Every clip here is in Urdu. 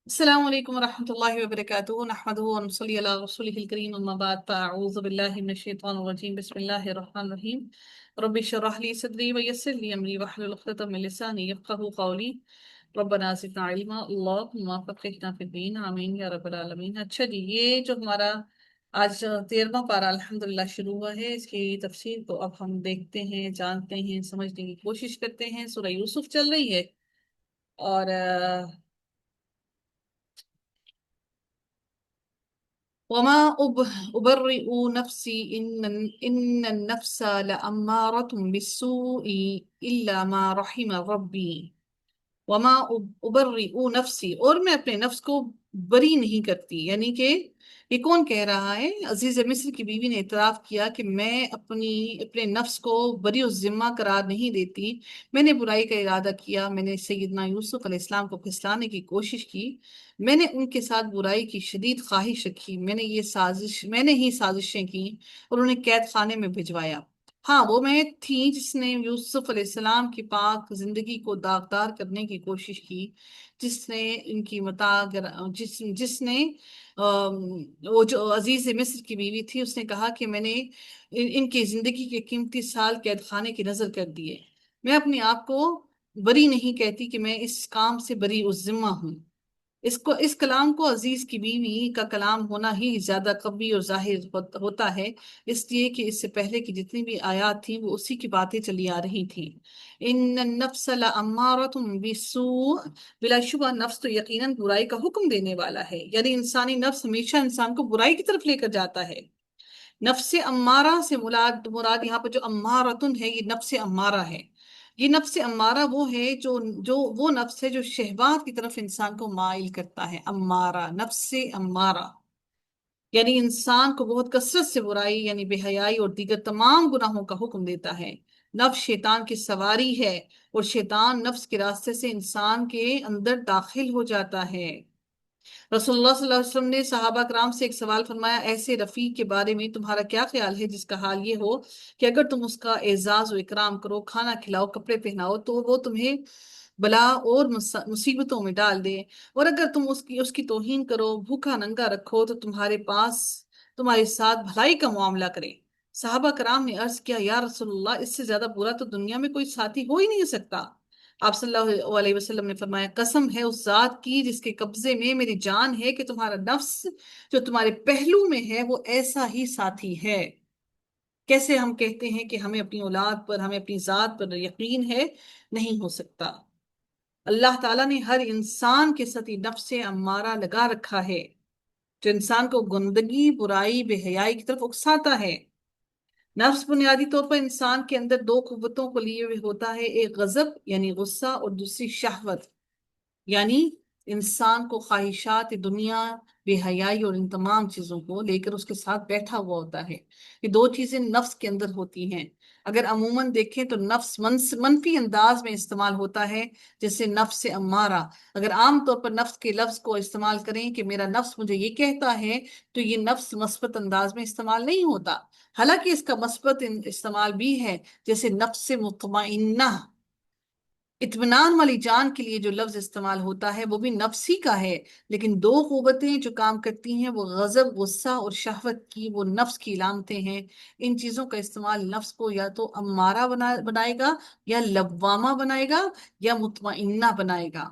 السلام عليكم ورحمة الله وبركاته. نحمده ونصلي على رسوله الكريم. أما بعد فأعوذ بالله من الشيطان الرجيم. بسم الله الرحمن الرحيم. ربي اشرح لي صدري ويسر لي أمري واحلل عقدة من لساني يفقهوا قولي. ربنا زدنا علما اللهم فقهنا في الدين آمین یا رب العالمین. اچھا جی، یہ جو ہمارا آج 13واں پارہ الحمدللہ شروع ہوا ہے، اس کی تفسیر کو اب ہم دیکھتے ہیں، جانتے ہیں، سمجھنے کی کوشش کرتے ہیں. سورہ یوسف چل رہی ہے اور وما أبرئ نفسي إن النفس لأمارة بالسوء إلا ما رحم ربي. وما أبرئ نفسی، اور میں اپنے نفس کو بری نہیں کرتی. یعنی کہ یہ کون کہہ رہا ہے؟ عزیز مصر کی بیوی نے اعتراف کیا کہ میں اپنے نفس کو بری و ذمہ قرار نہیں دیتی. میں نے برائی کا ارادہ کیا، میں نے سیدنا یوسف علیہ السلام کو پھسلانے کی کوشش کی، میں نے ان کے ساتھ برائی کی شدید خواہش رکھی، میں نے ہی سازشیں کی اور انہیں قید خانے میں بھجوایا. ہاں، وہ میں تھی جس نے یوسف علیہ السلام کی پاک زندگی کو داغدار کرنے کی کوشش کی، جس نے ان کی جس نے وہ جو عزیز مصر کی بیوی تھی، اس نے کہا کہ میں نے ان کی زندگی کے قیمتی سال قید خانے کی نظر کر دیے. میں اپنے آپ کو بری نہیں کہتی کہ میں اس کام سے بری الذمہ ہوں. اس کلام کو عزیز کی بیوی کا کلام ہونا ہی زیادہ قوی اور ظاہر ہوتا ہے، اس لیے کہ اس سے پہلے کی جتنی بھی آیات تھیں وہ اسی کی باتیں چلی آ رہی تھیں. ان النفس لامارۃ بالسوء، بلا شبہ نفس تو یقیناً برائی کا حکم دینے والا ہے. یعنی انسانی نفس ہمیشہ انسان کو برائی کی طرف لے کر جاتا ہے. نفس امارہ سے مراد یہاں پر جو امارتن ہے، یہ نفس امارہ ہے. یہ نفس امارہ وہ ہے جو وہ نفس ہے جو شہوات کی طرف انسان کو مائل کرتا ہے. امارہ، نفس امارہ یعنی انسان کو بہت کثرت سے برائی یعنی بے حیائی اور دیگر تمام گناہوں کا حکم دیتا ہے. نفس شیطان کی سواری ہے اور شیطان نفس کے راستے سے انسان کے اندر داخل ہو جاتا ہے. رسول اللہ صلی اللہ علیہ وسلم نے صحابہ کرام سے ایک سوال فرمایا، ایسے رفیق کے بارے میں تمہارا کیا خیال ہے جس کا حال یہ ہو کہ اگر تم اس کا اعزاز و اکرام کرو، کھانا کھلاؤ، کپڑے پہناؤ تو وہ تمہیں بلا اور مصیبتوں میں ڈال دے، اور اگر تم اس کی توہین کرو، بھوکا ننگا رکھو تو تمہارے ساتھ بھلائی کا معاملہ کرے. صحابہ کرام نے عرض کیا، یا رسول اللہ، اس سے زیادہ برا تو دنیا میں کوئی ساتھی ہو ہی نہیں سکتا. آپ صلی اللہ علیہ وسلم نے فرمایا، قسم ہے اس ذات کی جس کے قبضے میں میری جان ہے کہ تمہارا نفس جو تمہارے پہلو میں ہے وہ ایسا ہی ساتھی ہے. کیسے ہم کہتے ہیں کہ ہمیں اپنی اولاد پر، ہمیں اپنی ذات پر یقین ہے؟ نہیں ہو سکتا. اللہ تعالیٰ نے ہر انسان کے ساتھ نفس امارہ لگا رکھا ہے جو انسان کو گندگی، برائی، بے حیائی کی طرف اکساتا ہے. نفس بنیادی طور پر انسان کے اندر دو قوتوں کو لیے ہوئے ہوتا ہے، ایک غضب یعنی غصہ اور دوسری شہوت یعنی انسان کو خواہشات دنیا، بے حیائی اور ان تمام چیزوں کو لے کر اس کے ساتھ بیٹھا ہوا ہوتا ہے. یہ دو چیزیں نفس کے اندر ہوتی ہیں. اگر عموماً دیکھیں تو نفس منفی انداز میں استعمال ہوتا ہے، جیسے نفس امارہ. اگر عام طور پر نفس کے لفظ کو استعمال کریں کہ میرا نفس مجھے یہ کہتا ہے، تو یہ نفس مثبت انداز میں استعمال نہیں ہوتا. حالانکہ اس کا مثبت استعمال بھی ہے، جیسے نفس مطمئنہ، اطمینان والی جان کے لیے جو لفظ استعمال ہوتا ہے وہ بھی نفسی کا ہے. لیکن دو قوتیں جو کام کرتی ہیں وہ غضب، غصہ اور شہوت کی، وہ نفس کی علامتیں ہیں. ان چیزوں کا استعمال نفس کو یا تو امارہ بنائے گا، یا لوامہ بنائے گا، یا مطمئنہ بنائے گا.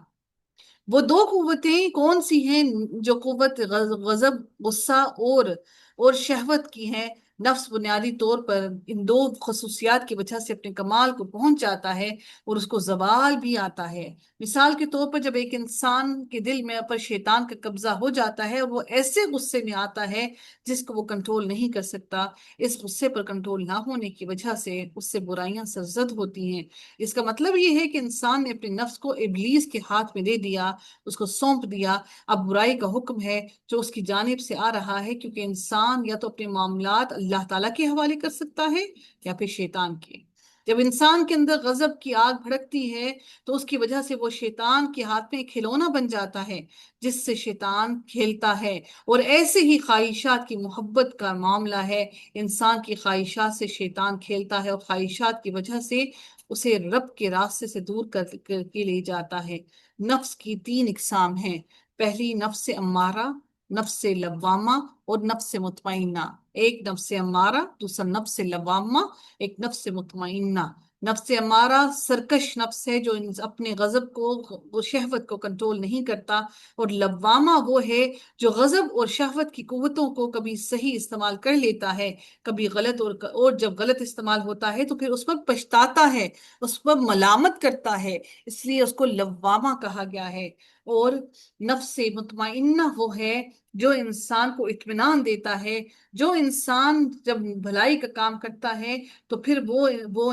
وہ دو قوتیں کون سی ہیں؟ جو قوت غضب، غصہ اور شہوت کی ہیں. نفس بنیادی طور پر ان دو خصوصیات کی وجہ سے اپنے کمال کو پہنچ جاتا ہے اور اس کو زوال بھی آتا ہے. مثال کے طور پر جب ایک انسان کے دل میں پر شیطان کا قبضہ ہو جاتا ہے اور وہ ایسے غصے میں آتا ہے جس کو وہ کنٹرول نہیں کر سکتا، اس غصے پر کنٹرول نہ ہونے کی وجہ سے اس سے برائیاں سرزد ہوتی ہیں. اس کا مطلب یہ ہے کہ انسان نے اپنے نفس کو ابلیس کے ہاتھ میں دے دیا، اس کو سونپ دیا. اب برائی کا حکم ہے جو اس کی جانب سے آ رہا ہے، کیونکہ انسان یا تو اپنے معاملات اللہ تعالیٰ کے حوالے کر سکتا ہے یا پھر شیطان کے. جب انسان کے اندر غضب کی آگ بھڑکتی ہے تو اس کی وجہ سے وہ شیطان کے ہاتھ میں کھلونا بن جاتا ہے جس سے شیطان کھیلتا ہے. اور ایسے ہی خواہشات کی محبت کا معاملہ ہے. انسان کی خواہشات سے شیطان کھیلتا ہے اور خواہشات کی وجہ سے اسے رب کے راستے سے دور کر کے لے جاتا ہے. نفس کی تین اقسام ہیں۔ پہلی نفس امارہ، نفس لوامہ اور نفس مطمئنہ۔ ایک نفس امارہ، دوسرا نفس لوامہ، ایک نفس مطمئنہ۔ نفس امارہ سرکش نفس ہے جو اپنے غضب کو، وہ شہوت کو کنٹرول نہیں کرتا، اور لوامہ وہ ہے جو غضب اور شہوت کی قوتوں کو کبھی صحیح استعمال کر لیتا ہے، کبھی غلط، اور جب غلط استعمال ہوتا ہے تو پھر اس پر پچھتاتا ہے، اس پر ملامت کرتا ہے، اس لیے اس کو لوامہ کہا گیا ہے۔ اور نفس مطمئنہ وہ ہے جو انسان کو اطمینان دیتا ہے، جو انسان جب بھلائی کا کام کرتا ہے تو پھر وہ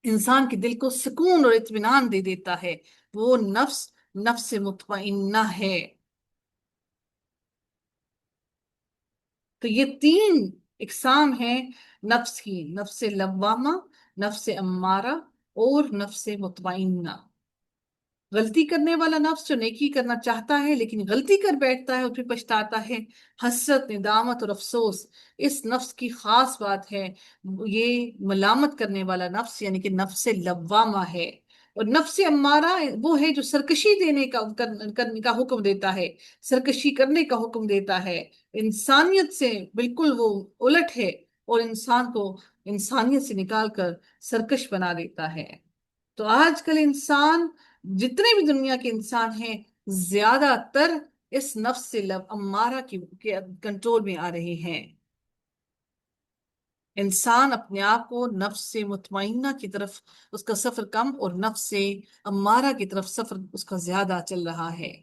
انسان کے دل کو سکون اور اطمینان دے دیتا ہے، وہ نفس نفس مطمئنہ ہے۔ تو یہ تین اقسام ہیں نفس کی: نفس لوامہ، نفس امارہ اور نفس مطمئنہ۔ غلطی کرنے والا نفس جو نیکی کرنا چاہتا ہے لیکن غلطی کر بیٹھتا ہے اور پھر پچھتاتا ہے، حسرت، ندامت اور افسوس اس نفس کی خاص بات ہے۔ یہ ملامت کرنے والا نفس یعنی کہ نفس لوامہ ہے۔ اور نفس امارہ وہ ہے جو سرکشی دینے کرنے کا حکم دیتا ہے، سرکشی کرنے کا حکم دیتا ہے، انسانیت سے بالکل وہ الٹ ہے، اور انسان کو انسانیت سے نکال کر سرکش بنا دیتا ہے۔ تو آج کل انسان، جتنے بھی دنیا کے انسان ہیں، زیادہ تر اس نفس امارہ کے کنٹرول میں آ رہے ہیں۔ انسان اپنے آپ کو نفس مطمئنہ کی طرف اس کا سفر کم، اور نفس امارہ کی طرف سفر اس کا زیادہ چل رہا ہے۔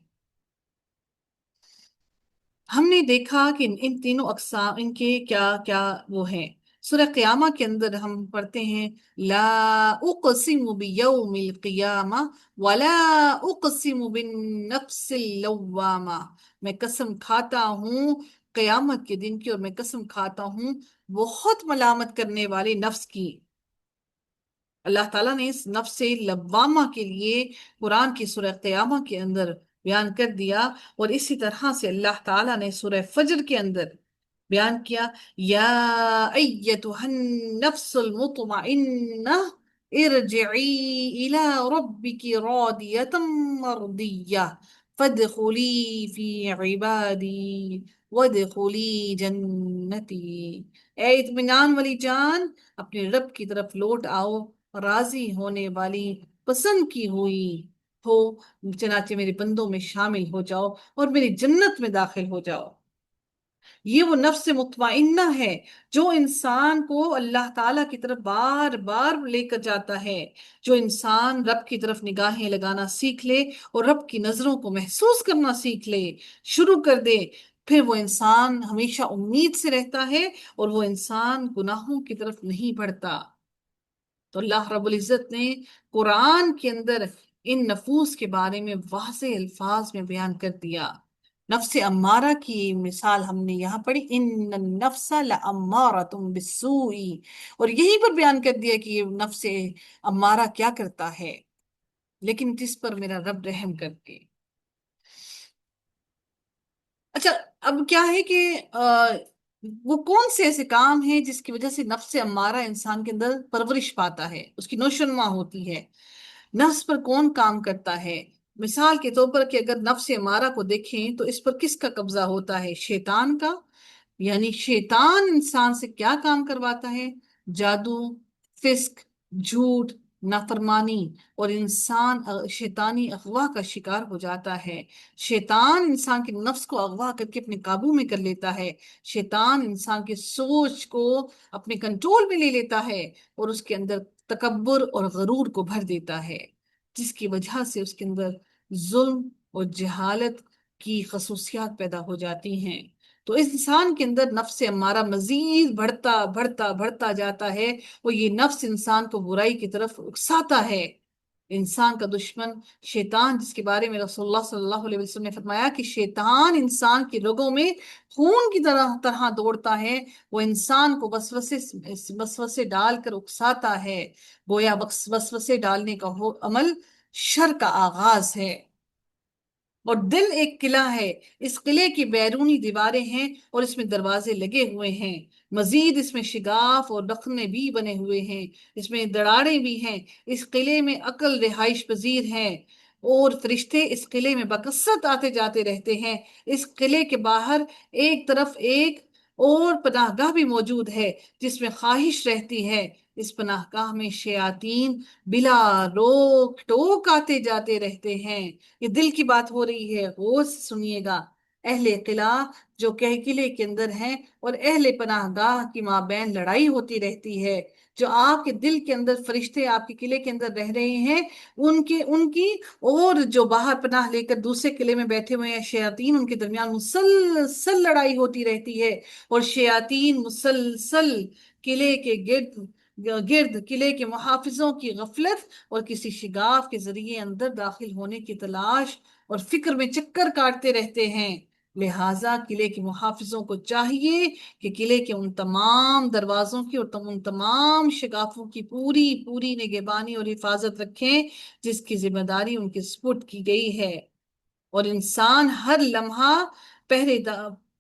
ہم نے دیکھا کہ ان تینوں اقسام، ان کے کیا کیا وہ ہیں۔ سورہ قیامہ کے اندر ہم پڑھتے ہیں لا اقسم بیوم القیامہ ولا اقسم بالنفس اللوامہ، میں قسم کھاتا ہوں قیامت کے دن کی، اور میں قسم کھاتا ہوں بہت ملامت کرنے والے نفس کی۔ اللہ تعالیٰ نے اس نفس لوامہ کے لیے قرآن کی سورہ قیامہ کے اندر بیان کر دیا، اور اسی طرح سے اللہ تعالیٰ نے سورہ فجر کے اندر بیان کیا یا ایتها النفس المطمئنہ ارجعی الى ربک راضیۃ مرضیہ فادخلی فی عبادی وادخلی جنتی۔ اے اطمینان والی جان، اپنے رب کی طرف لوٹ آؤ، راضی ہونے والی، پسند کی ہوئی ہو، چنانچہ میرے بندوں میں شامل ہو جاؤ اور میری جنت میں داخل ہو جاؤ۔ یہ وہ نفس مطمئنہ ہے جو انسان کو اللہ تعالیٰ کی طرف بار بار لے کر جاتا ہے۔ جو انسان رب کی طرف نگاہیں لگانا سیکھ لے اور رب کی نظروں کو محسوس کرنا سیکھ لے، شروع کر دے، پھر وہ انسان ہمیشہ امید سے رہتا ہے، اور وہ انسان گناہوں کی طرف نہیں بڑھتا۔ تو اللہ رب العزت نے قرآن کے اندر ان نفوس کے بارے میں واضح الفاظ میں بیان کر دیا۔ نفس امارہ کی مثال ہم نے یہاں پڑھی، ان النفس لامارۃ بالسوء، اور یہیں پر بیان کر دیا کہ یہ نفس امارہ کیا کرتا ہے، لیکن جس پر میرا رب رحم کر کے۔ اچھا، اب کیا ہے کہ وہ کون سے ایسے کام ہیں جس کی وجہ سے نفس امارہ انسان کے اندر پرورش پاتا ہے، اس کی نوشنما ہوتی ہے؟ نفس پر کون کام کرتا ہے؟ مثال کے طور پر کہ اگر نفس امارہ کو دیکھیں تو اس پر کس کا قبضہ ہوتا ہے؟ شیطان کا۔ یعنی شیطان انسان سے کیا کام کرواتا ہے؟ جادو، فسق، جھوٹ، نافرمانی، اور انسان شیطانی اغوا کا شکار ہو جاتا ہے۔ شیطان انسان کے نفس کو اغوا کر کے اپنے قابو میں کر لیتا ہے۔ شیطان انسان کی سوچ کو اپنے کنٹرول میں لے لیتا ہے، اور اس کے اندر تکبر اور غرور کو بھر دیتا ہے، جس کی وجہ سے اس کے اندر ظلم اور جہالت کی خصوصیات پیدا ہو جاتی ہیں۔ تو اس انسان کے اندر نفس امارہ مزید بڑھتا بڑھتا بڑھتا جاتا ہے، وہ یہ نفس انسان کو برائی کی طرف اکساتا ہے۔ انسان کا دشمن شیطان، جس کے بارے میں رسول اللہ صلی اللہ علیہ وسلم نے فرمایا کہ شیطان انسان کی رگوں میں خون کی طرح دوڑتا ہے، وہ انسان کو وسوسے ڈال کر اکساتا ہے، گویا وسوسے ڈالنے کا عمل شر کا آغاز ہے۔ اور دل ایک قلعہ ہے، اس قلعے کی بیرونی دیواریں ہیں اور اس میں دروازے لگے ہوئے ہیں، مزید اس میں شگاف اور رخنے بھی بنے ہوئے ہیں، اس میں دراڑیں بھی ہیں، اس قلعے میں عقل رہائش پذیر ہیں اور فرشتے اس قلعے میں بکثرت آتے جاتے رہتے ہیں۔ اس قلعے کے باہر ایک طرف ایک اور پناہ گاہ بھی موجود ہے جس میں خواہش رہتی ہے، اس پناہ گاہ میں شیاطین بلا روک ٹوک آتے جاتے رہتے ہیں۔ یہ دل کی بات ہو رہی ہے، غور سے سنیے گا۔ اہل قلعہ جو کہ قلعے کے اندر ہیں اور اہل پناہ گاہ کی مابین لڑائی ہوتی رہتی ہے، جو آپ کے دل کے اندر فرشتے آپ کے قلعے کے اندر رہ رہے ہیں، ان کی اور جو باہر پناہ لے کر دوسرے قلعے میں بیٹھے ہوئے ہیں شیاطین، ان کے درمیان مسلسل لڑائی ہوتی رہتی ہے، اور شیاطین مسلسل قلعے کے گرد قلعے کے محافظوں کی غفلت اور کسی شگاف کے ذریعے اندر داخل ہونے کی تلاش اور فکر میں چکر کاٹتے رہتے ہیں۔ لہٰذا قلعے کے محافظوں کو چاہیے کہ قلعے کے ان تمام دروازوں کی اور ان تمام شگافوں کی پوری پوری نگہبانی اور حفاظت رکھیں جس کی ذمہ داری ان کے سپرد کی گئی ہے، اور انسان ہر لمحہ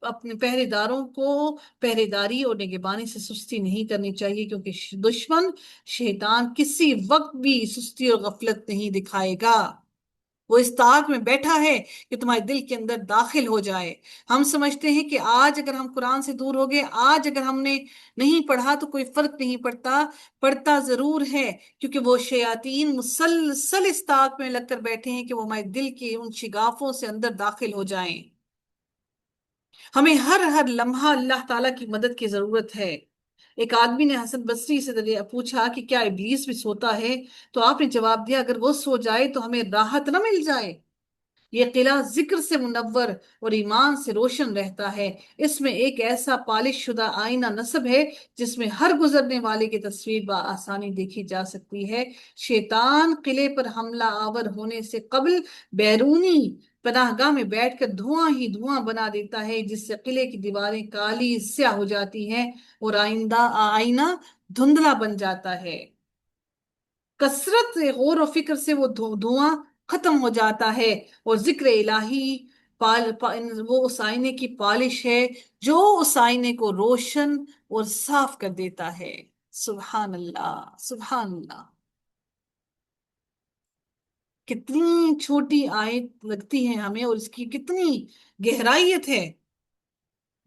اپنے پہرے داروں کو پہرے داری اور نگہبانی سے سستی نہیں کرنی چاہیے، کیونکہ دشمن شیطان کسی وقت بھی سستی اور غفلت نہیں دکھائے گا۔ وہ اس طاق میں بیٹھا ہے کہ تمہارے دل کے اندر داخل ہو جائے۔ ہم سمجھتے ہیں کہ آج اگر ہم قرآن سے دور ہو گئے، آج اگر ہم نے نہیں پڑھا تو کوئی فرق نہیں پڑتا، پڑھتا ضرور ہے، کیونکہ وہ شیاطین مسلسل اس طاق میں لگ کر بیٹھے ہیں کہ وہ ہمارے دل کے ان شگافوں سے اندر داخل ہو جائیں۔ ہمیں ہر لمحہ اللہ تعالیٰ کی مدد کی ضرورت ہے۔ ایک آدمی نے حسن بصری سے پوچھا کہ کیا ابلیس بھی سوتا ہے؟ تو آپ نے جواب دیا، اگر وہ سو جائے تو ہمیں راحت نہ مل جائے۔ یہ قلعہ ذکر سے منور اور ایمان سے روشن رہتا ہے، اس میں ایک ایسا پالش شدہ آئینہ نصب ہے جس میں ہر گزرنے والے کی تصویر بآسانی دیکھی جا سکتی ہے۔ شیطان قلعے پر حملہ آور ہونے سے قبل بیرونی پناہ گاہ میں بیٹھ کر دھواں ہی دھواں بنا دیتا ہے، جس سے قلعے کی دیواریں کالی سیاہ ہو جاتی ہیں اور آئینہ دھندلا بن جاتا ہے۔ کثرت غور و فکر سے وہ دھواں ختم ہو جاتا ہے، اور ذکر الہی وہ اس آئینے کی پالش ہے جو اس آئینے کو روشن اور صاف کر دیتا ہے۔ سبحان اللہ، سبحان اللہ۔ کتنی چھوٹی آیت لگتی ہے ہمیں اور اس کی کتنی گہرائیت ہے۔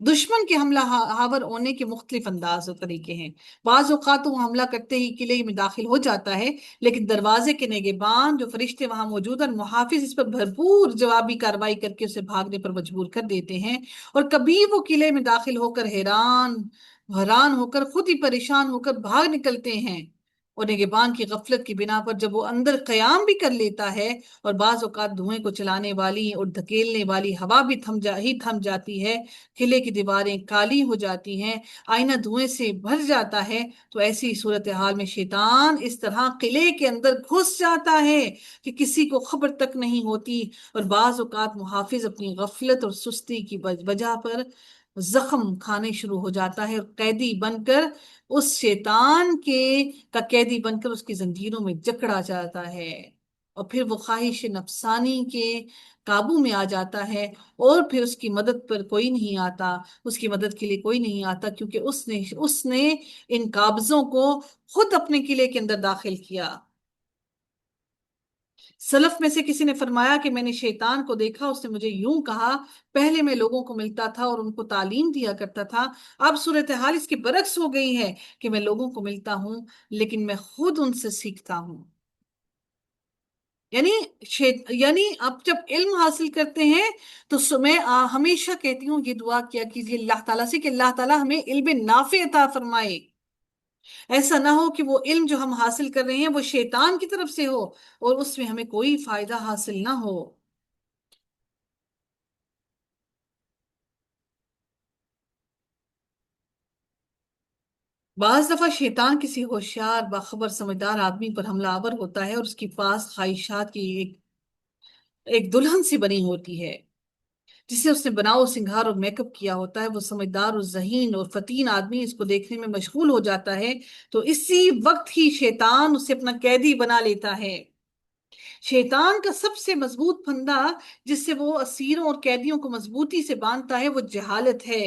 دشمن کے حملہ آور ہونے کے مختلف انداز اور طریقے ہیں۔ بعض اوقات وہ حملہ کرتے ہی قلعے میں داخل ہو جاتا ہے، لیکن دروازے کے نگہبان جو فرشتے وہاں موجود ہیں، محافظ اس پر بھرپور جوابی کارروائی کر کے اسے بھاگنے پر مجبور کر دیتے ہیں، اور کبھی وہ قلعے میں داخل ہو کر حیران ہو کر خود ہی پریشان ہو کر بھاگ نکلتے ہیں، اور نگہبان کی غفلت کی بنا پر جب وہ اندر قیام بھی کر لیتا ہے اور بعض اوقات دھوئیں کو چلانے والی اور دھکیلنے والی ہوا بھی تھم جاتی ہے، قلعے کی دیواریں کالی ہو جاتی ہیں، آئینہ دھوئیں سے بھر جاتا ہے، تو ایسی صورتحال میں شیطان اس طرح قلعے کے اندر گھس جاتا ہے کہ کسی کو خبر تک نہیں ہوتی، اور بعض اوقات محافظ اپنی غفلت اور سستی کی وجہ پر زخم کھانے شروع ہو جاتا ہے، اور قیدی بن کر اس شیطان کا قیدی بن کر اس کی زنجیروں میں جکڑا جاتا ہے، اور پھر وہ خواہش نفسانی کے قابو میں آ جاتا ہے، اور پھر اس کی مدد پر کوئی نہیں آتا، اس کی مدد کے لیے کوئی نہیں آتا، کیونکہ اس نے ان قابضوں کو خود اپنے قلعے کے اندر داخل کیا۔ سلف میں سے کسی نے فرمایا کہ میں نے شیطان کو دیکھا، اس نے مجھے یوں کہا، پہلے میں لوگوں کو ملتا تھا اور ان کو تعلیم دیا کرتا تھا، اب صورتحال اس کی برعکس ہو گئی ہے کہ میں لوگوں کو ملتا ہوں لیکن میں خود ان سے سیکھتا ہوں۔ یعنی یعنی اب جب علم حاصل کرتے ہیں تو میں ہمیشہ کہتی ہوں یہ دعا کیا کیجیے اللہ تعالیٰ سے کہ اللہ تعالیٰ ہمیں علم نافع عطا فرمائے۔ ایسا نہ ہو کہ وہ علم جو ہم حاصل کر رہے ہیں وہ شیطان کی طرف سے ہو اور اس میں ہمیں کوئی فائدہ حاصل نہ ہو۔ بعض دفعہ شیطان کسی ہوشیار باخبر سمجھدار آدمی پر حملہ آور ہوتا ہے اور اس کی پاس خواہشات کی ایک دلہن سی بنی ہوتی ہے جسے اس نے بناؤ سنگھار اور میک اپ کیا ہوتا ہے۔ وہ سمجھدار اور ذہین اور فتین آدمی اس کو دیکھنے میں مشغول ہو جاتا ہے، تو اسی وقت ہی شیطان اسے اپنا قیدی بنا لیتا ہے۔ شیطان کا سب سے مضبوط پھندا جس سے وہ اسیروں اور قیدیوں کو مضبوطی سے باندھتا ہے وہ جہالت ہے۔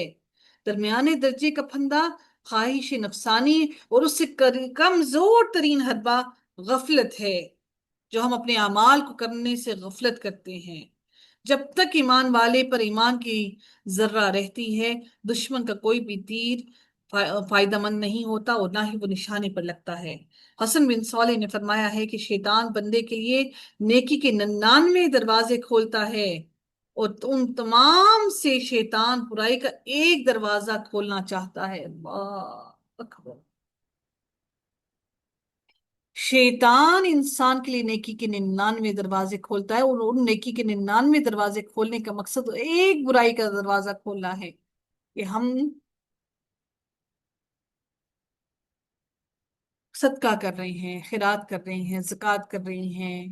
درمیانے درجے کا پھندا خواہش نفسانی اور اس سے کمزور ترین حربہ غفلت ہے، جو ہم اپنے اعمال کو کرنے سے غفلت کرتے ہیں۔ جب تک ایمان والے پر ایمان کی ذرہ رہتی ہے، دشمن کا کوئی بھی تیر فائدہ مند نہیں ہوتا اور نہ ہی وہ نشانے پر لگتا ہے۔ حسن بن صالح نے فرمایا ہے کہ شیطان بندے کے لیے نیکی کے 99 دروازے کھولتا ہے، اور ان تمام سے شیطان برائی کا ایک دروازہ کھولنا چاہتا ہے۔ اللہ اکبر۔ شیطان انسان کے لیے نیکی کے 99 دروازے کھولتا ہے، اور ان نیکی کے 99 دروازے کھولنے کا مقصد ایک برائی کا دروازہ کھولنا ہے کہ ہم صدقہ کر رہے ہیں، خیرات کر رہے ہیں، زکوٰۃ کر رہے ہیں،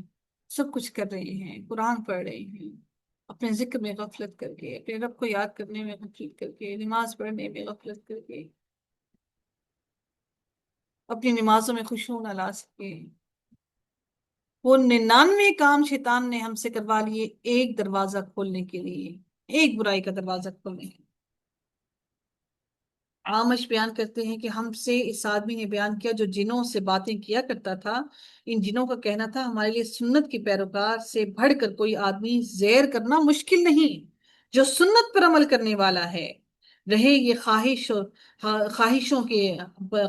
سب کچھ کر رہے ہیں، قرآن پڑھ رہے ہیں، اپنے ذکر میں غفلت کر کے، اپنے رب کو یاد کرنے میں غفلت کر کے، نماز پڑھنے میں غفلت کر کے، اپنی نمازوں میں خشوع نہ لا سکے۔ وہ 99 کام شیطان نے ہم سے کروا لیے ایک دروازہ کھولنے کے لیے، ایک برائی کا دروازہ کھولنے کے لیے۔ عامش بیان کرتے ہیں کہ ہم سے اس آدمی نے بیان کیا جو جنوں سے باتیں کیا کرتا تھا، ان جنوں کا کہنا تھا ہمارے لیے سنت کی پیروکار سے بڑھ کر کوئی آدمی زیر کرنا مشکل نہیں، جو سنت پر عمل کرنے والا ہے، رہے یہ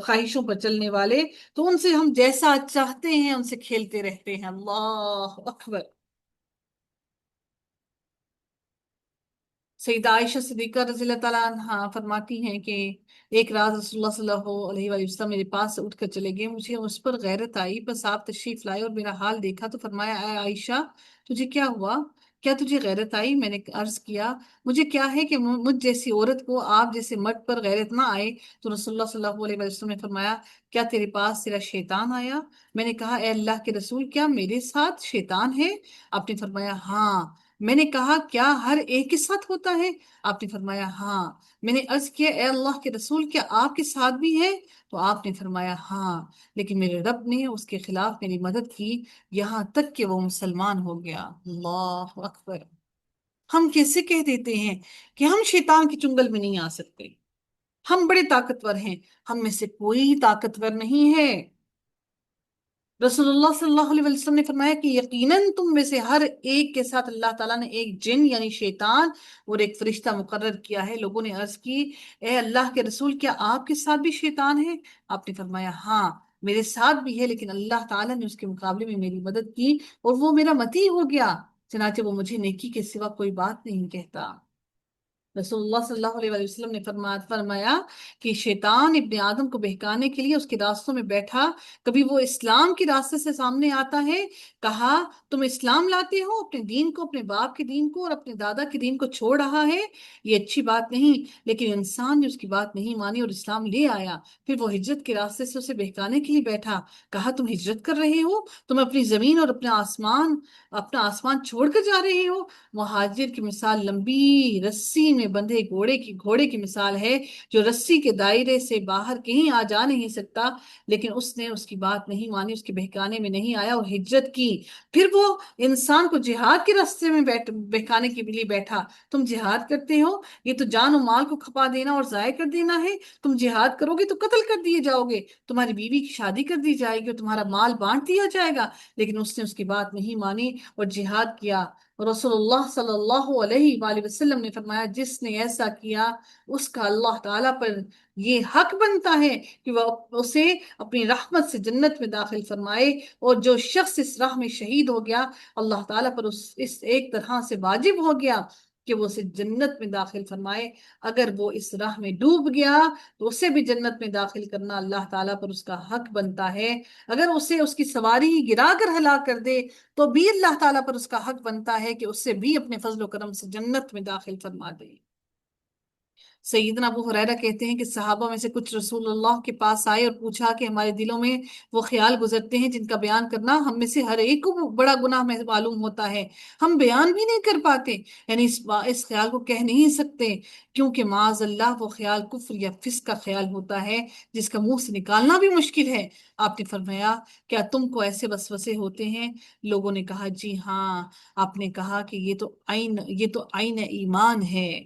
خواہشوں پر چلنے والے تو ان سے ہم جیسا چاہتے ہیں ان سے کھیلتے رہتے ہیں۔ اللہ اکبر۔ سیدہ عائشہ صدیقہ رضی اللہ تعالیٰ عنہا فرماتی ہیں کہ ایک رات رسول اللہ صلی اللہ علیہ وآلہ وسلم میرے پاس سے اٹھ کر چلے گئے، مجھے اس پر غیرت آئی، بس آپ تشریف لائے اور میرا حال دیکھا تو فرمایا اے عائشہ تجھے کیا ہوا؟ کیا تجھے غیرت آئی؟ میں نے عرض کیا مجھے کیا ہے کہ مجھ جیسی عورت کو آپ جیسے مرد پر غیرت نہ آئے؟ تو رسول اللہ صلی اللہ علیہ وآلہ وسلم نے فرمایا کیا تیرے پاس تیرا شیطان آیا؟ میں نے کہا اے اللہ کے رسول کیا میرے ساتھ شیطان ہے؟ آپ نے فرمایا ہاں۔ میں نے کہا کیا ہر ایک کے ساتھ ہوتا ہے؟ آپ نے فرمایا ہاں۔ میں نے عرض کیا اے اللہ کے رسول کیا آپ کے ساتھ بھی ہے؟ تو آپ نے فرمایا ہاں، لیکن میرے رب نے اس کے خلاف میری مدد کی یہاں تک کہ وہ مسلمان ہو گیا۔ اللہ اکبر۔ ہم کیسے کہہ دیتے ہیں کہ ہم شیطان کی چنگل میں نہیں آ سکتے، ہم بڑے طاقتور ہیں؟ ہم میں سے کوئی طاقتور نہیں ہے۔ رسول اللہ صلی اللہ علیہ وسلم نے فرمایا کہ یقیناً تم میں سے ہر ایک کے ساتھ اللہ تعالیٰ نے ایک جن یعنی شیطان اور ایک فرشتہ مقرر کیا ہے۔ لوگوں نے عرض کی اے اللہ کے رسول کیا آپ کے ساتھ بھی شیطان ہے؟ آپ نے فرمایا ہاں میرے ساتھ بھی ہے، لیکن اللہ تعالیٰ نے اس کے مقابلے میں میری مدد کی اور وہ میرا متی ہو گیا، چنانچہ وہ مجھے نیکی کے سوا کوئی بات نہیں کہتا۔ رسول اللہ صلی اللہ علیہ وآلہ وسلم نے فرمایا کہ شیطان ابن آدم کو بہکانے کے لیے اس کے راستوں میں بیٹھا، کبھی وہ اسلام کے راستے سے سامنے آتا ہے، کہا تم اسلام لاتے ہو، اپنے دین کو، اپنے باپ کے دین کو اور اپنے دادا کے دین کو چھوڑ رہا ہے، یہ اچھی بات نہیں، لیکن انسان نے اس کی بات نہیں مانی اور اسلام لے آیا۔ پھر وہ ہجرت کے راستے سے اسے بہکانے کے لیے بیٹھا، کہا تم ہجرت کر رہے ہو، تم اپنی زمین اور اپنا آسمان چھوڑ کر جا رہے ہو۔ مہاجر کی مثال لمبی رسی میں بندھے گھوڑے کی مثال ہے، جو رسی کے دائرے سے باہر کہیں آ جا نہیں سکتا، لیکن اس نے اس کی بات نہیں مانی، اس کے بہکانے میں نہیں آیا اور ہجرت کی۔ پھر وہ انسان کو جہاد کے راستے میں بہکانے کے لیے بیٹھا، تم جہاد کرتے ہو، یہ تو جان و مال کو کھپا دینا اور ضائع کر دینا ہے، تم جہاد کرو گے تو قتل کر دیے جاؤ گے، تمہاری بیوی کی شادی کر دی جائے گی اور تمہارا مال بانٹ دیا جائے گا، لیکن اس نے اس کی بات نہیں مانی اور جہاد کیا۔ رسول اللہ صلی اللہ علیہ وآلہ وسلم نے فرمایا جس نے ایسا کیا اس کا اللہ تعالیٰ پر یہ حق بنتا ہے کہ وہ اسے اپنی رحمت سے جنت میں داخل فرمائے، اور جو شخص اس راہ میں شہید ہو گیا اللہ تعالیٰ پر اس ایک طرح سے واجب ہو گیا کہ وہ اسے جنت میں داخل فرمائے۔ اگر وہ اس راہ میں ڈوب گیا تو اسے بھی جنت میں داخل کرنا اللہ تعالیٰ پر اس کا حق بنتا ہے، اگر اسے اس کی سواری گرا کر ہلاک کر دے تو بھی اللہ تعالیٰ پر اس کا حق بنتا ہے کہ اس سے بھی اپنے فضل و کرم سے جنت میں داخل فرما دے۔ سیدنا ابو ہریرہ کہتے ہیں کہ صحابہ میں سے کچھ رسول اللہ کے پاس آئے اور پوچھا کہ ہمارے دلوں میں وہ خیال گزرتے ہیں جن کا بیان کرنا ہم میں سے ہر ایک کو بڑا گناہ میں معلوم ہوتا ہے، ہم بیان بھی نہیں کر پاتے، یعنی اس خیال کو کہہ نہیں سکتے، کیونکہ معاذ اللہ وہ خیال کفر یا فسق کا خیال ہوتا ہے جس کا منہ سے نکالنا بھی مشکل ہے۔ آپ نے فرمایا کیا تم کو ایسے وسوسے ہوتے ہیں؟ لوگوں نے کہا جی ہاں۔ آپ نے کہا کہ یہ تو عین ایمان ہے،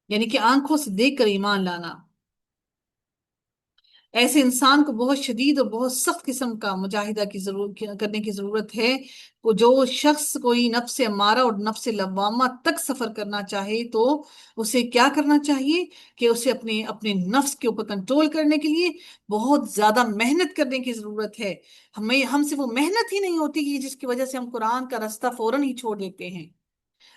یعنی کہ آنکھوں سے دیکھ کر ایمان لانا۔ ایسے انسان کو بہت شدید اور بہت سخت قسم کا مجاہدہ کرنے کی ضرورت ہے۔ جو شخص کوئی نفس امارہ اور نفس لوامہ تک سفر کرنا چاہے تو اسے کیا کرنا چاہیے کہ اسے اپنے نفس کے اوپر کنٹرول کرنے کے لیے بہت زیادہ محنت کرنے کی ضرورت ہے۔ ہم سے وہ محنت ہی نہیں ہوتی کہ جس کی وجہ سے ہم قرآن کا رستہ فوراً ہی چھوڑ دیتے ہیں۔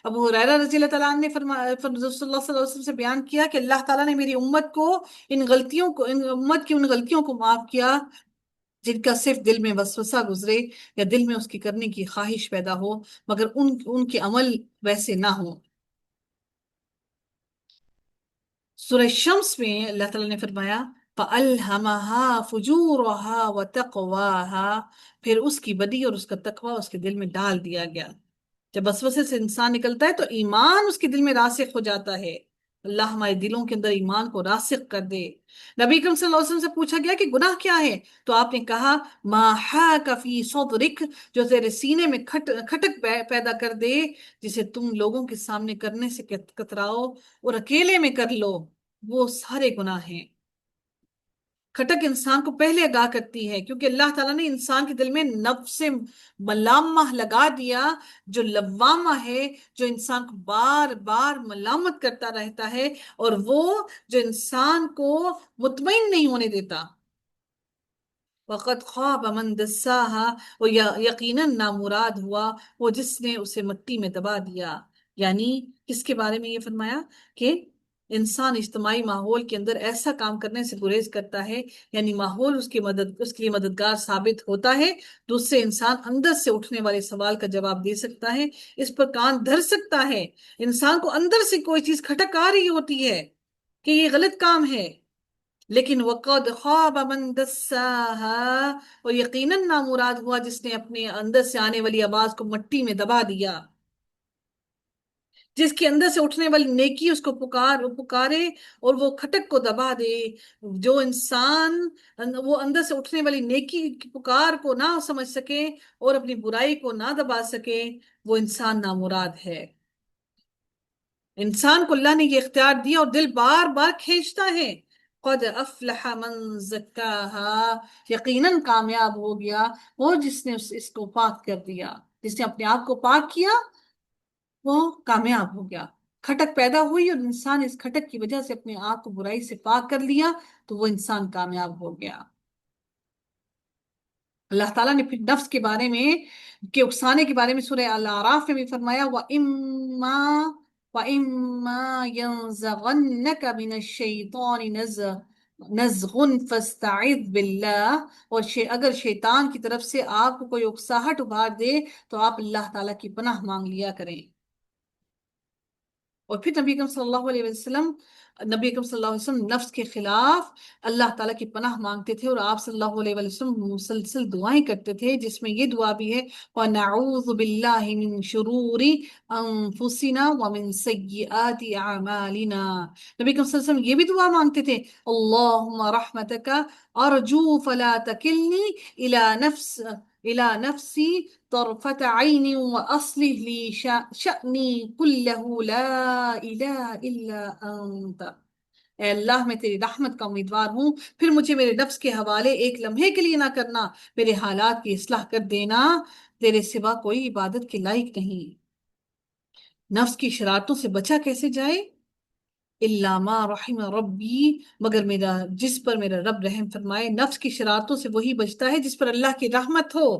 ابو ہریرہ رضی اللہ تعالیٰ عنہ نے فرمایا، رسول اللہ صلی اللہ علیہ وسلم سے بیان کیا کہ اللہ تعالیٰ نے میری امت کی ان غلطیوں کو معاف کیا جن کا صرف دل میں وسوسہ گزرے یا دل میں اس کی کرنے کی خواہش پیدا ہو، مگر ان کے عمل ویسے نہ ہوں۔ سورہ شمس میں اللہ تعالیٰ نے فرمایا فَأَلْهَمَهَا فُجُورَهَا وَتَقْوَاهَا، پھر اس کی بدی اور اس کا تقوی اس کے دل میں ڈال دیا گیا۔ جب وسوسے سے انسان نکلتا ہے تو ایمان اس کے دل میں راسخ ہو جاتا ہے۔ اللہ ہمارے دلوں کے اندر ایمان کو راسخ کر دے۔ نبی اکرم صلی اللہ علیہ وسلم سے پوچھا گیا کہ گناہ کیا ہے؟ تو آپ نے کہا ما حاک فی صدرک، جو تیرے سینے میں کھٹک پیدا کر دے، جسے تم لوگوں کے سامنے کرنے سے کتراؤ اور اکیلے میں کر لو، وہ سارے گناہ ہیں۔ کھٹک انسان کو پہلے آگاہ کرتی ہے، کیونکہ اللہ تعالیٰ نے انسان کے دل میں نفس ملامہ لگا دیا، جو لوامہ ہے، جو انسان کو بار بار ملامت کرتا رہتا ہے، اور وہ جو انسان کو مطمئن نہیں ہونے دیتا۔ وقد خواب من دساها، وہ یقیناً نامراد ہوا وہ جس نے اسے مٹی میں دبا دیا۔ یعنی کس کے بارے میں یہ فرمایا کہ انسان اجتماعی ماحول کے اندر ایسا کام کرنے سے گریز کرتا ہے، یعنی ماحول اس کے لیے مددگار ثابت ہوتا ہے، دوسرے انسان اندر سے اٹھنے والے سوال کا جواب دے سکتا ہے، اس پر کان دھر سکتا ہے۔ انسان کو اندر سے کوئی چیز کھٹک آ رہی ہوتی ہے کہ یہ غلط کام ہے، لیکن وقد خواب من دساها، اور یقیناً نامراد ہوا جس نے اپنے اندر سے آنے والی آواز کو مٹی میں دبا دیا۔ جس کے اندر سے اٹھنے والی نیکی اس کو پکارے اور وہ کھٹک کو دبا دے۔ جو انسان وہ اندر سے اٹھنے والی نیکی کی پکار کو نہ سمجھ سکے اور اپنی برائی کو نہ دبا سکے، وہ انسان نامراد ہے۔ انسان کو اللہ نے یہ اختیار دیا اور دل بار بار کھینچتا ہے۔ قد افلح من زکاها، یقیناً کامیاب ہو گیا وہ جس نے اس کو پاک کر دیا، جس نے اپنے آپ کو پاک کیا، وہ کامیاب ہو گیا۔ کھٹک پیدا ہوئی اور انسان اس کھٹک کی وجہ سے اپنے آپ کو برائی سے پاک کر لیا تو وہ انسان کامیاب ہو گیا۔ اللہ تعالیٰ نے پھر نفس کے بارے میں کے اکسانے کے بارے میں سورہ الاعراف میں بھی فرمایا وَإِمَّا يَنزَغَنَّكَ مِنَ الشَّيْطَانِ نَزْغٌ فَاسْتَعِذْ بِاللَّهِ، اور اگر شیطان کی طرف سے آپ کو کوئی اکساہٹ ابھار دے تو آپ اللہ تعالیٰ کی پناہ مانگ لیا کریں۔ اور پھر نبی اکرم صلی اللہ علیہ وسلم نفس کے خلاف اللہ تعالیٰ کی پناہ مانگتے تھے، اور آپ صلی اللہ علیہ وسلم مسلسل دعائیں کرتے تھے، جس میں یہ دعا بھی ہے وَنَعُوذُ بِاللَّهِ مِن شُرُورِ أَنفُسِنَا وَمِن سَيِّئَاتِ أَعْمَالِنَا۔ نبی اکرم صلی اللہ علیہ وسلم یہ بھی دعا مانگتے تھے اللہم رحمتک ارجو فلا تکلنی الى نفسی طرفت عین واصلح لی شأنی کلہ لا الہ الا انت۔ اے اللہ میں تیری رحمت کا امیدوار ہوں، پھر مجھے میرے نفس کے حوالے ایک لمحے کے لیے نہ کرنا، میرے حالات کی اصلاح کر دینا، تیرے سوا کوئی عبادت کے لائق نہیں۔ نفس کی شرارتوں سے بچا کیسے جائے؟ الا ما رحم ربی، مگر جس پر میرا رب رحم فرمائے۔ نفس کی شرارتوں سے وہی بچتا ہے جس پر اللہ کی رحمت ہو۔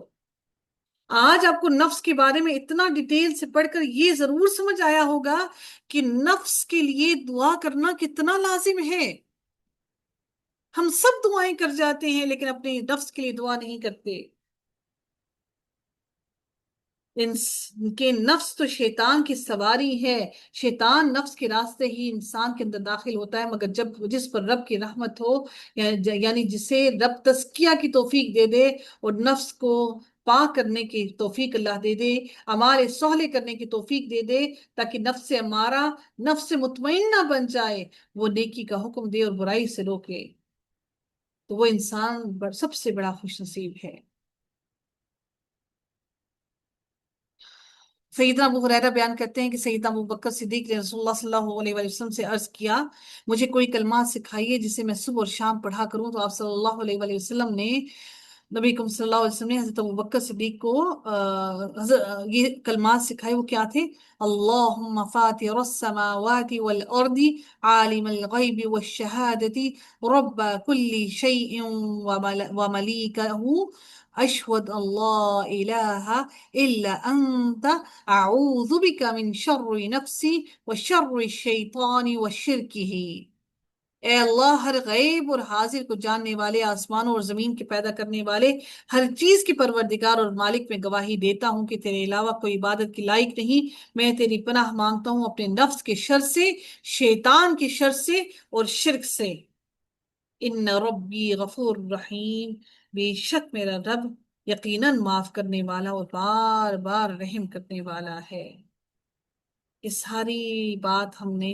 آج آپ کو نفس کے بارے میں اتنا ڈیٹیل سے پڑھ کر یہ ضرور سمجھ آیا ہوگا کہ نفس کے لیے دعا کرنا کتنا لازم ہے۔ ہم سب دعائیں کر جاتے ہیں لیکن اپنے نفس کے لیے دعا نہیں کرتے۔ کے نفس تو شیطان کی سواری ہے، شیطان نفس کے راستے ہی انسان کے اندر داخل ہوتا ہے، مگر جب جس پر رب کی رحمت ہو، یعنی جسے رب تزکیہ کی توفیق دے دے اور نفس کو پاک کرنے کی توفیق اللہ دے دے، اعمال صالح کرنے کی توفیق دے دے، تاکہ نفس امارہ نفس مطمئنہ بن جائے، وہ نیکی کا حکم دے اور برائی سے روکے، تو وہ انسان سب سے بڑا خوش نصیب ہے۔ سیدنا ابو ہریرہ بیان کرتے ہیں کہ سیدنا ابو بکر صدیق نے رسول اللہ صلی اللہ علیہ وآلہ وسلم سے عرض کیا، مجھے کوئی کلمات سکھائیے جسے میں صبح اور شام پڑھا کروں، تو آپ صلی اللہ علیہ وآلہ وسلم نے نبی اکرم صلی اللہ علیہ وسلم نے حضرت ابوبکر صدیق کو یہ کلمات سکھائے۔ وہ کیا تھے؟ اللہم فاتر السماوات والارض عالم الغیب والشہادت رب کل شیء وملیکہ اشہد اللہ الہ الا انت اعوذ بک من شر نفسی وشر الشیطان وشرکہ۔ اے اللہ، ہر غیب اور حاضر کو جاننے والے، آسمانوں اور زمین کے پیدا کرنے والے، ہر چیز کے پروردگار اور مالک، میں گواہی دیتا ہوں کہ تیرے علاوہ کوئی عبادت کی لائق نہیں۔ میں تیری پناہ مانگتا ہوں اپنے نفس کے شر سے، شیطان کے شر سے اور شرک سے۔ ان ربی غفور رحیم، بے شک میرا رب یقیناً معاف کرنے والا اور بار بار رحم کرنے والا ہے۔ یہ ساری بات ہم نے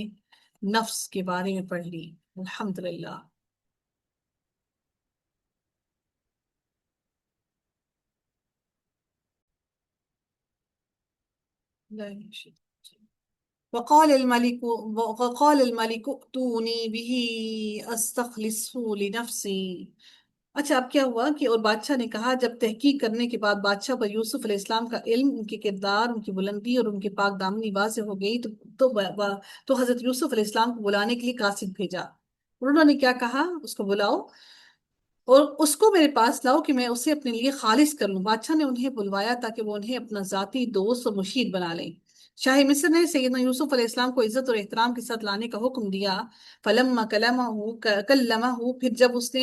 نفس کے بارے میں پڑھ لی، الحمدللہ۔ وقال الملك ائتوني به استخلصه لنفسي۔ اچھا، اب کیا ہوا کہ اور بادشاہ نے کہا، جب تحقیق کرنے کے بعد بادشاہ پر یوسف علیہ السلام کا علم، ان کے کردار، ان کی بلندی اور ان کے پاک دامنی واضح ہو گئی، تو حضرت یوسف علیہ السلام کو بلانے کے لیے قاصد بھیجا۔ انہوں نے کیا کہا؟ اس کو بلاؤ اور اس کو میرے پاس لاؤ کہ میں اسے اپنے لیے خالص کر لوں۔ بادشاہ نے انہیں بلوایا تاکہ وہ انہیں اپنا ذاتی دوست اور مشیر بنا لیں۔ شاہ مصر نے سیدنا یوسف علیہ السلام کو عزت اور احترام کے ساتھ لانے کا حکم دیا۔ فلما کلمہ، پھر جب اس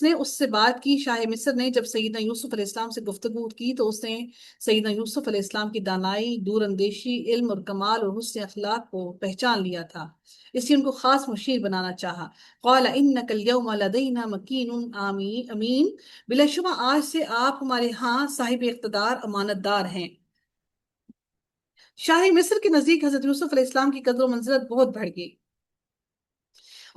نے اس سے بات کی، شاہ مصر نے جب سیدنا یوسف علیہ السلام سے گفتگو کی، تو اس نے سیدنا یوسف علیہ السلام کی دانائی، دور اندیشی، علم اور کمال اور حسن اخلاق کو پہچان لیا تھا، اس لیے ان کو خاص مشیر بنانا چاہا۔ قال انک اليوم لدینا مکین امین، بلا شبہ آج سے آپ ہمارے ہاں صاحب اقتدار، امانت دار ہیں۔ شاہ مصر کے نزدیک حضرت یوسف علیہ السلام کی قدر و منزلت بہت بڑھ گئی،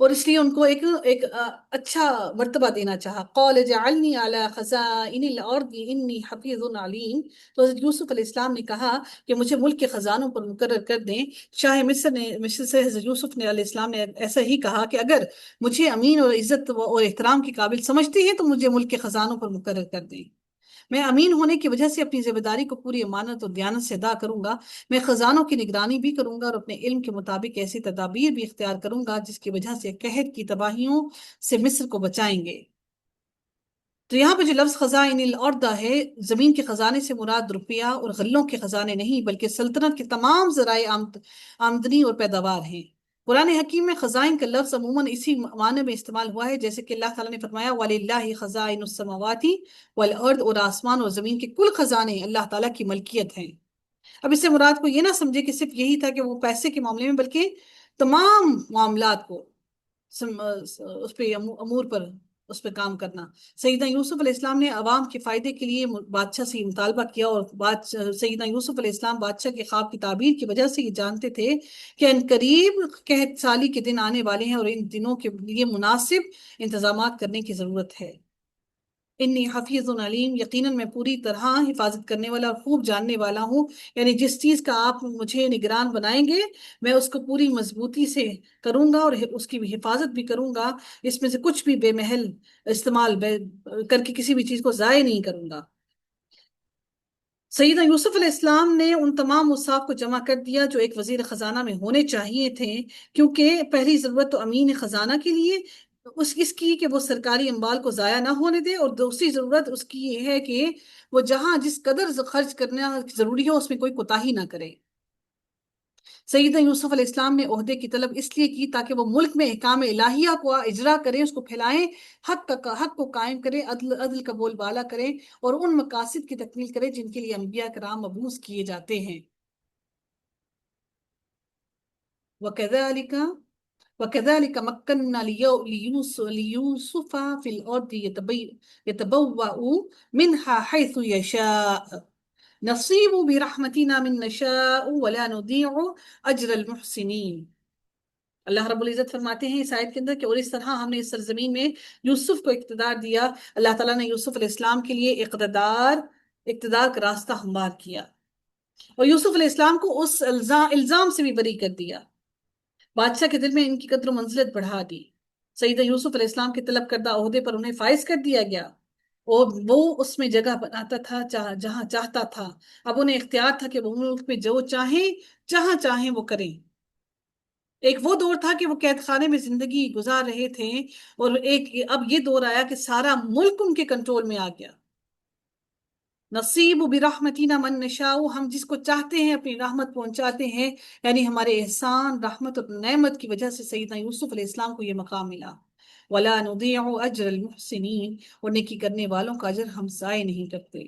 اور اس لیے ان کو ایک اچھا مرتبہ دینا چاہا۔ قال اجعلنی علی خزائن الارض انی حفیظ علیم، تو حضرت یوسف علیہ السلام نے کہا کہ مجھے ملک کے خزانوں پر مقرر کر دیں۔ شاہ مصر سے حضرت یوسف نے علیہ السلام نے ایسا ہی کہا کہ اگر مجھے امین اور عزت اور احترام کے قابل سمجھتی ہیں تو مجھے ملک کے خزانوں پر مقرر کر دیں۔ میں امین ہونے کی وجہ سے اپنی ذمہ داری کو پوری امانت اور دیانت سے ادا کروں گا۔ میں خزانوں کی نگرانی بھی کروں گا اور اپنے علم کے مطابق ایسی تدابیر بھی اختیار کروں گا جس کی وجہ سے قحط کی تباہیوں سے مصر کو بچائیں گے۔ تو یہاں پہ جو لفظ خزائن الارض ہے، زمین کے خزانے سے مراد روپیہ اور غلوں کے خزانے نہیں، بلکہ سلطنت کے تمام ذرائع آمدنی اور پیداوار ہیں۔ قرآن حکیم میں خزائن کا لفظ عموماً اسی معنی میں استعمال ہوا ہے، جیسے کہ اللہ تعالیٰ نے فرمایا وَلِلَّهِ خَزَائِنُ السَّمَاوَاتِ وَالْأَرْضِ، اور آسمان اور زمین کے کل خزانے اللہ تعالیٰ کی ملکیت ہیں۔ اب اس سے مراد کو یہ نہ سمجھے کہ صرف یہی تھا کہ وہ پیسے کے معاملے میں، بلکہ تمام معاملات کو اس پہ امور پر اس پہ کام کرنا۔ سیدنا یوسف علیہ السلام نے عوام کے فائدے کے لیے بادشاہ سے مطالبہ کیا، اور سیدنا یوسف علیہ السلام بادشاہ کے خواب کی تعبیر کی وجہ سے یہ جانتے تھے کہ ان قریب قحط سالی کے دن آنے والے ہیں اور ان دنوں کے لیے مناسب انتظامات کرنے کی ضرورت ہے۔ انی حفیظ علیم، یقیناً میں پوری طرح حفاظت کرنے والا اور خوب جاننے والا ہوں، یعنی جس چیز کا آپ مجھے نگران بنائیں گے میں اس کو پوری مضبوطی سے کروں گا اور اس کی حفاظت بھی کروں گا، اس میں سے کچھ بھی بے محل استعمال کر کے کسی بھی چیز کو ضائع نہیں کروں گا۔ سیدنا یوسف علیہ السلام نے ان تمام اوصاف کو جمع کر دیا جو ایک وزیر خزانہ میں ہونے چاہیے تھے، کیونکہ پہلی ضرورت تو امین خزانہ کے لیے اس کی کہ وہ سرکاری اموال کو ضائع نہ ہونے دے، اور دوسری ضرورت اس کی یہ ہے کہ وہ جہاں جس قدر خرچ کرنا ضروری ہو اس میں کوئی کوتاہی نہ کرے۔ سیدنا یوسف علیہ السلام نے عہدے کی طلب اس لیے کی تاکہ وہ ملک میں احکام الہیہ کو اجرا کریں، اس کو پھیلائیں، حق کو قائم کریں، عدل کا بول بالا کریں، اور ان مقاصد کی تکمیل کریں جن کے لیے انبیاء کرام مبعوث کیے جاتے ہیں۔ وَكَذَلِكَ وَكَذَلِكَ مَكَّنَّا لِيُوسُفَ فِي الْأَرْضِ يَتَبَوَّأُ مِنْهَا حَيْثُ يَشَاءُ نصیب برحمتنا من نشاء ولا نضيع اجر المحسنین۔ اللہ رب العزت فرماتے ہیں اس آیت کے اندر کہ اور اس طرح ہم نے اس سرزمین میں یوسف کو اقتدار دیا۔ اللہ تعالیٰ نے یوسف علیہ السلام کے لیے اقتدار کا راستہ ہموار کیا، اور یوسف علیہ السلام کو اس الزام سے بھی بری کر دیا، بادشاہ کے دل میں ان کی قدر و منزلت بڑھا دی۔ سیدہ یوسف علیہ السلام کے طلب کردہ عہدے پر انہیں فائز کر دیا گیا، اور وہ اس میں جگہ بناتا تھا جہاں چاہتا تھا۔ اب انہیں اختیار تھا کہ وہ ملک میں جو چاہیں جہاں چاہیں وہ کریں۔ ایک وہ دور تھا کہ وہ قید خانے میں زندگی گزار رہے تھے، اور اب یہ دور آیا کہ سارا ملک ان کے کنٹرول میں آ گیا۔ نصیب برحمتنا من نشاء، ہم جس کو چاہتے ہیں اپنی رحمت پہنچاتے ہیں، یعنی ہمارے احسان، رحمت اور نعمت کی وجہ سے سیدنا یوسف علیہ السلام کو یہ مقام ملا۔ ولا نضيع اجر المحسنین، اور نیکی کرنے والوں کا اجر ہم ضائع نہیں کرتے۔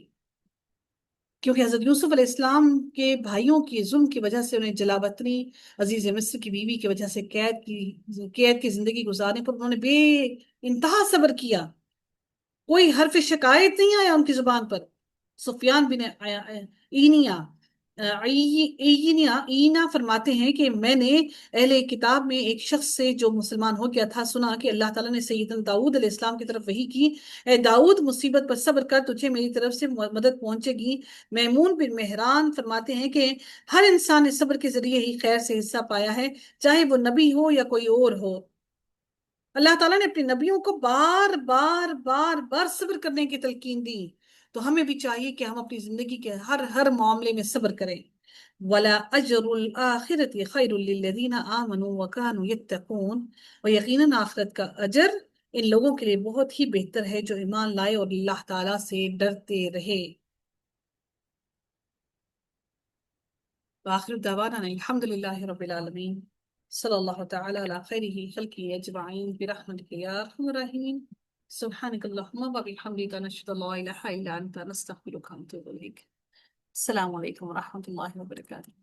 کیونکہ حضرت یوسف علیہ السلام کے بھائیوں کی ظلم کی وجہ سے انہیں جلا وطنی، عزیز مصر کی بیوی کی وجہ سے قید کی زندگی گزارنے پر انہوں نے بے انتہا صبر کیا، کوئی حرف شکایت نہیں آیا ان کی زبان پر۔ سفیان بن اینا فرماتے ہیں کہ میں نے اہل کتاب میں ایک شخص سے جو مسلمان ہو گیا تھا سنا کہ اللہ تعالیٰ نے سیدنا داؤد علیہ السلام کی طرف وحی کی، اے داؤد مصیبت پر صبر کر، تجھے میری طرف سے مدد پہنچے گی۔ میمون بن مہران فرماتے ہیں کہ ہر انسان نے صبر کے ذریعے ہی خیر سے حصہ پایا ہے، چاہے وہ نبی ہو یا کوئی اور ہو۔ اللہ تعالیٰ نے اپنے نبیوں کو بار بار بار بار صبر کرنے کی تلقین دی، تو ہمیں بھی چاہیے کہ ہم اپنی زندگی کے ہر معاملے میں صبر کریں۔ وَلَا أَجْرُ الْآخِرَةِ خَيْرٌ لِلَّذِينَ آمَنُوا وَكَانُوا يَتَّقُونَ، اور یقیناً آخرت کا اجر ان لوگوں کے لیے بہت ہی بہتر ہے جو ایمان لائے اور اللہ تعالیٰ سے ڈرتے رہے۔ وآخر دعوانا الحمد للہ رب العالمین، صلی اللہ تعالی علی خیرہ خلقہ اجمعین برحمتک یا ارحم الراحمین، سبحانک اللہم وبحمدک، نشہد ان لا الہ الا انت، نستغفرک ونتوب الیک۔ السلام علیکم ورحمۃ اللہ وبرکاتہ۔